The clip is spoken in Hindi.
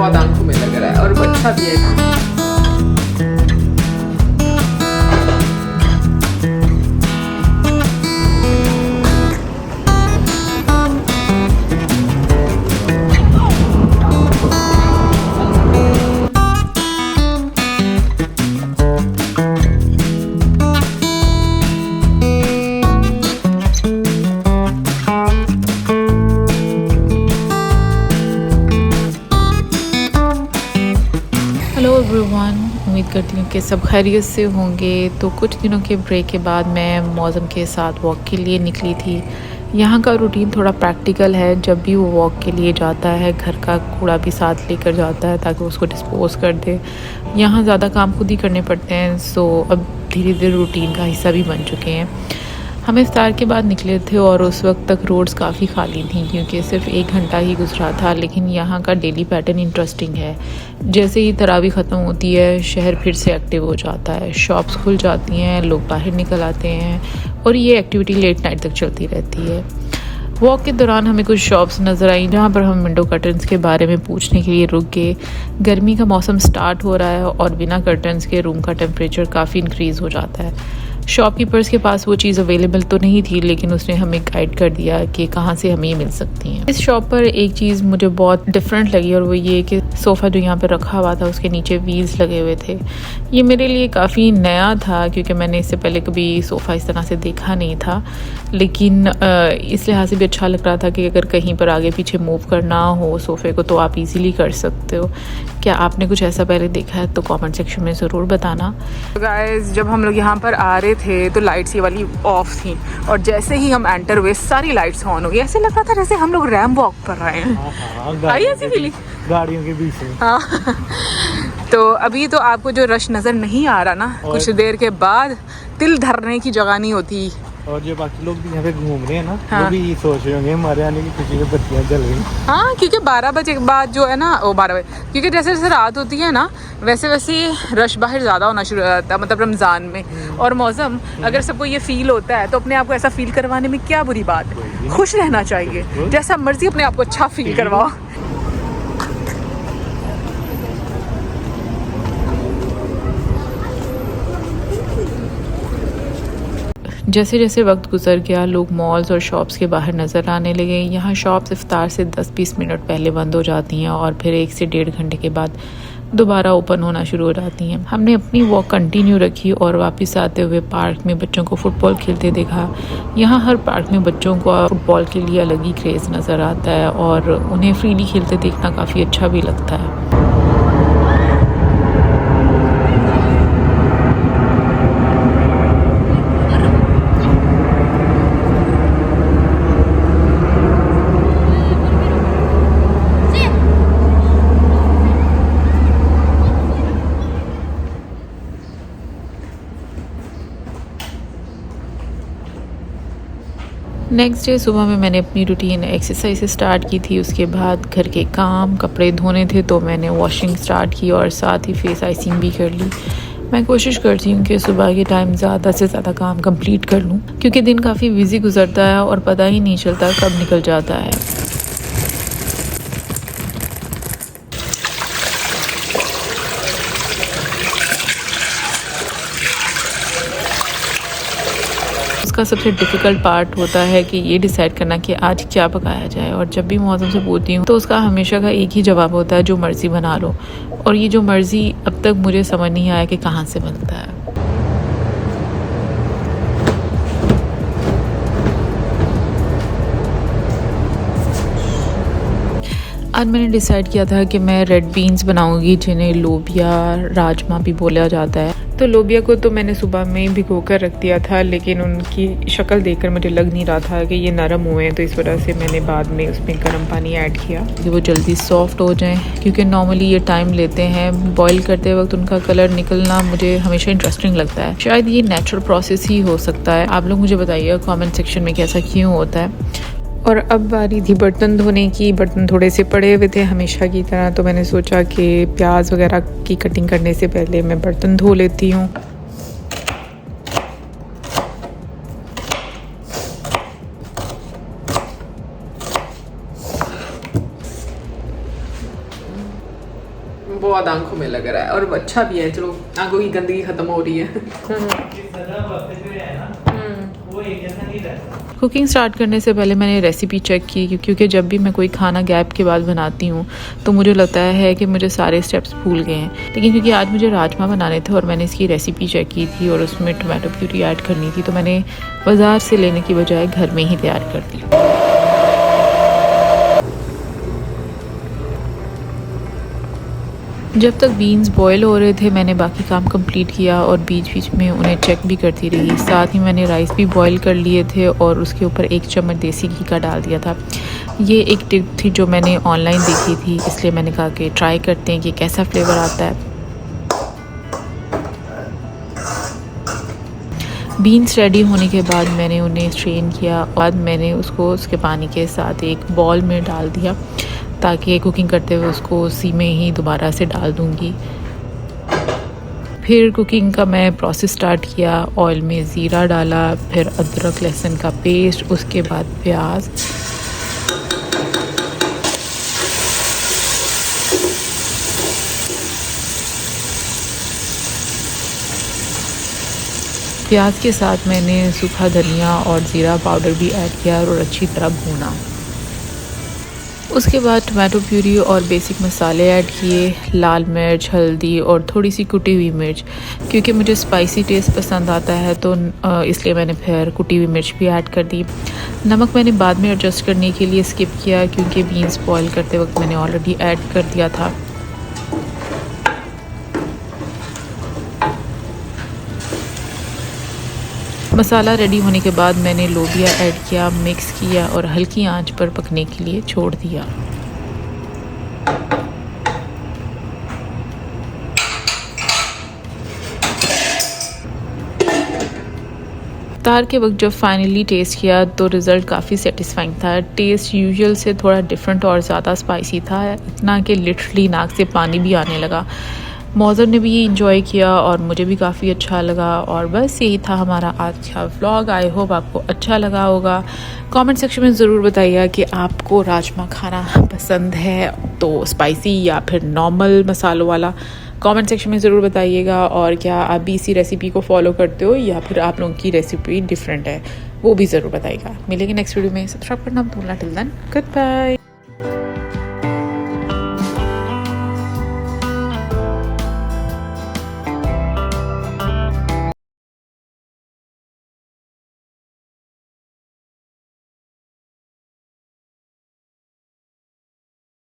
बहुत आंखों में लग रहा है और वो अच्छा भी है। हेलो एवरीवन, उम्मीद करती हूँ कि सब खैरियत से होंगे। तो कुछ दिनों के ब्रेक के बाद मैं मौसम के साथ वॉक के लिए निकली थी। यहाँ का रूटीन थोड़ा प्रैक्टिकल है। जब भी वो वॉक के लिए जाता है घर का कूड़ा भी साथ लेकर जाता है ताकि उसको डिस्पोज़ कर दे। यहाँ ज़्यादा काम खुद ही करने पड़ते हैं, सो अब धीरे धीरे रूटीन का हिस्सा भी बन चुके हैं। हम इफ्तार के बाद निकले थे और उस वक्त तक रोड्स काफ़ी खाली थी क्योंकि सिर्फ 1 घंटा ही गुजरा था। लेकिन यहाँ का डेली पैटर्न इंटरेस्टिंग है। जैसे ही तरावी ख़त्म होती है शहर फिर से एक्टिव हो जाता है, शॉप्स खुल जाती हैं, लोग बाहर निकल आते हैं और ये एक्टिविटी लेट नाइट तक चलती रहती है। वॉक के दौरान हमें कुछ शॉप्स नज़र आई जहाँ पर हम विंडो कर्टन्स के बारे में पूछने के लिए रुक गए। गर्मी का मौसम स्टार्ट हो रहा है और बिना कर्टन्स के रूम का टेम्परेचर काफ़ी इंक्रीज़ हो जाता है। शॉपकीपर्स के पास वो चीज़ अवेलेबल तो नहीं थी, लेकिन उसने हमें गाइड कर दिया कि कहाँ से हमें ये मिल सकती हैं। इस शॉप पर एक चीज़ मुझे बहुत डिफरेंट लगी और वो ये कि सोफ़ा जो यहाँ पर रखा हुआ था उसके नीचे व्हील्स लगे हुए थे। ये मेरे लिए काफ़ी नया था क्योंकि मैंने इससे पहले कभी सोफ़ा इस तरह से देखा नहीं था। लेकिन इस लिहाज से भी अच्छा लग रहा था कि अगर कहीं पर आगे पीछे मूव करना हो सोफ़े को तो आप इजीली कर सकते हो। क्या आपने कुछ ऐसा पहले देखा है तो कमेंट सेक्शन में ज़रूर बताना। गाइस, जब हम लोग यहाँ पर आ रहे थे तो लाइट्स ये वाली ऑफ थी और जैसे ही हम एंटर हुए सारी लाइट्स ऑन हो गई। ऐसे लग रहा था जैसे हम लोग रैम वॉक कर रहे हैं। आई ऐसी फीलिंग गाड़ियों के बीच में। हाँ। तो अभी तो आपको जो रश नज़र नहीं आ रहा ना, कुछ देर के बाद तिल धरने की जगह नहीं होती। और जो बाकी लोग भी यहाँ पे घूम रहे हैं ना, हाँ। वो भी यही सोच रहे होंगे हमारे आने की खुशी में बत्तियाँ जल रही। हाँ, क्योंकि 12 बजे के बाद जो है ना, वो 12 बजे क्योंकि जैसे जैसे रात होती है ना वैसे वैसे रश बाहर ज़्यादा होना शुरू हो जाता है, मतलब रमज़ान में। और मौसम अगर सबको ये फील होता है तो अपने आप को ऐसा फील करवाने में क्या बुरी बात है। खुश रहना चाहिए, जैसा मर्जी अपने आप को अच्छा फील करवाओ। जैसे जैसे वक्त गुजर गया लोग मॉल्स और शॉप्स के बाहर नज़र आने लगे। यहाँ शॉप्स इफ्तार से 10-20 मिनट पहले बंद हो जाती हैं और फिर 1 से 1.5 घंटे के बाद दोबारा ओपन होना शुरू हो जाती हैं। हमने अपनी वॉक कंटिन्यू रखी और वापस आते हुए पार्क में बच्चों को फुटबॉल खेलते देखा। यहाँ हर पार्क में बच्चों को फुटबॉल के लिए अलग ही क्रेज़ नज़र आता है और उन्हें फ्रीली खेलते देखना काफ़ी अच्छा भी लगता है। नेक्स्ट डे सुबह में मैंने अपनी रूटीन एक्सरसाइज स्टार्ट की थी। उसके बाद घर के काम, कपड़े धोने थे तो मैंने वॉशिंग स्टार्ट की और साथ ही फेस आइसिंग भी कर ली। मैं कोशिश करती हूँ कि सुबह के टाइम ज़्यादा से ज़्यादा काम कंप्लीट कर लूँ क्योंकि दिन काफ़ी बिजी गुजरता है और पता ही नहीं चलता कब निकल जाता है। उसका सबसे डिफ़िकल्ट पार्ट होता है कि ये डिसाइड करना कि आज क्या पकाया जाए। और जब भी मौसम से पूछती हूँ तो उसका हमेशा का एक ही जवाब होता है, जो मर्ज़ी बना लो। और ये जो मर्ज़ी अब तक मुझे समझ नहीं आया कि कहाँ से बनता है। आज मैंने डिसाइड किया था कि मैं रेड बीन्स बनाऊंगी जिन्हें लोबिया राजमा भी बोला जाता है। तो लोबिया को तो मैंने सुबह में भिगो कर रख दिया था, लेकिन उनकी शक्ल देखकर मुझे लग नहीं रहा था कि ये नरम हुए हैं, तो इस वजह से मैंने बाद में उसमें गर्म पानी ऐड किया कि वो जल्दी सॉफ्ट हो जाएं, क्योंकि नॉर्मली ये टाइम लेते हैं। बॉईल करते वक्त उनका कलर निकलना मुझे हमेशा इंटरेस्टिंग लगता है। शायद ये नेचुरल प्रोसेस ही हो सकता है। आप लोग मुझे बताइए कॉमेंट सेक्शन में कैसा क्यों होता है। और अब बारी थी बर्तन धोने की। बर्तन थोड़े से पड़े हुए थे हमेशा की तरह, तो मैंने सोचा कि प्याज वगैरह की कटिंग करने से पहले मैं बर्तन धो लेती हूँ। बहुत आंखों में लग रहा है और अच्छा भी है, चलो आंखों की गंदगी खत्म हो रही है। कुकिंग स्टार्ट करने से पहले मैंने रेसिपी चेक की क्योंकि जब भी मैं कोई खाना गैप के बाद बनाती हूँ तो मुझे लगता है कि मुझे सारे स्टेप्स भूल गए हैं। लेकिन क्योंकि आज मुझे राजमा बनाने थे और मैंने इसकी रेसिपी चेक की थी और उसमें टोमेटो प्यूरी ऐड करनी थी, तो मैंने बाज़ार से लेने की बजाय घर में ही तैयार कर दी। जब तक बीन्स बॉयल हो रहे थे मैंने बाकी काम कंप्लीट किया और बीच बीच में उन्हें चेक भी करती रही। साथ ही मैंने राइस भी बॉयल कर लिए थे और उसके ऊपर 1 चम्मच देसी घी का डाल दिया था। ये एक टिप थी जो मैंने ऑनलाइन देखी थी, इसलिए मैंने कहा कि ट्राई करते हैं कि कैसा फ्लेवर आता है। बीन्स रेडी होने के बाद मैंने उन्हें स्ट्रेन किया, बाद मैंने उसको उसके पानी के साथ एक बॉल में डाल दिया ताकि कुकिंग करते हुए उसको उसी में ही दोबारा से डाल दूंगी। फिर कुकिंग का मैं प्रोसेस स्टार्ट किया। ऑयल में ज़ीरा डाला, फिर अदरक लहसुन का पेस्ट, उसके बाद प्याज, प्याज के साथ मैंने सूखा धनिया और ज़ीरा पाउडर भी ऐड किया और अच्छी तरह भूना। उसके बाद टोमेटो प्यूरी और बेसिक मसाले ऐड किए, लाल मिर्च, हल्दी और थोड़ी सी कुटी हुई मिर्च। क्योंकि मुझे स्पाइसी टेस्ट पसंद आता है तो इसलिए मैंने फिर कुटी हुई मिर्च भी ऐड कर दी। नमक मैंने बाद में एडजस्ट करने के लिए स्किप किया क्योंकि बीन्स बॉयल करते वक्त मैंने ऑलरेडी ऐड कर दिया था। मसाला रेडी होने के बाद मैंने लोबिया ऐड किया, मिक्स किया और हल्की आंच पर पकने के लिए छोड़ दिया। इफ्तार के वक्त जब फाइनली टेस्ट किया तो रिज़ल्ट काफ़ी सेटिस्फाइंग था। टेस्ट यूजुअल से थोड़ा डिफरेंट और ज़्यादा स्पाइसी था, इतना कि लिटरली नाक से पानी भी आने लगा। मौज़म ने भी ये इंजॉय किया और मुझे भी काफ़ी अच्छा लगा। और बस यही था हमारा आज का व्लॉग। आई होप आपको अच्छा लगा होगा। कमेंट सेक्शन में ज़रूर बताइएगा कि आपको राजमा खाना पसंद है तो स्पाइसी या फिर नॉर्मल मसालों वाला। कमेंट सेक्शन में ज़रूर बताइएगा। और क्या आप भी इसी रेसिपी को फॉलो करते हो या फिर आप लोगों की रेसिपी डिफरेंट है, वो भी ज़रूर बताइएगा। मिलेंगे नेक्स्ट वीडियो में। सब्सक्राइब करना मत भूलना। Till then good bye.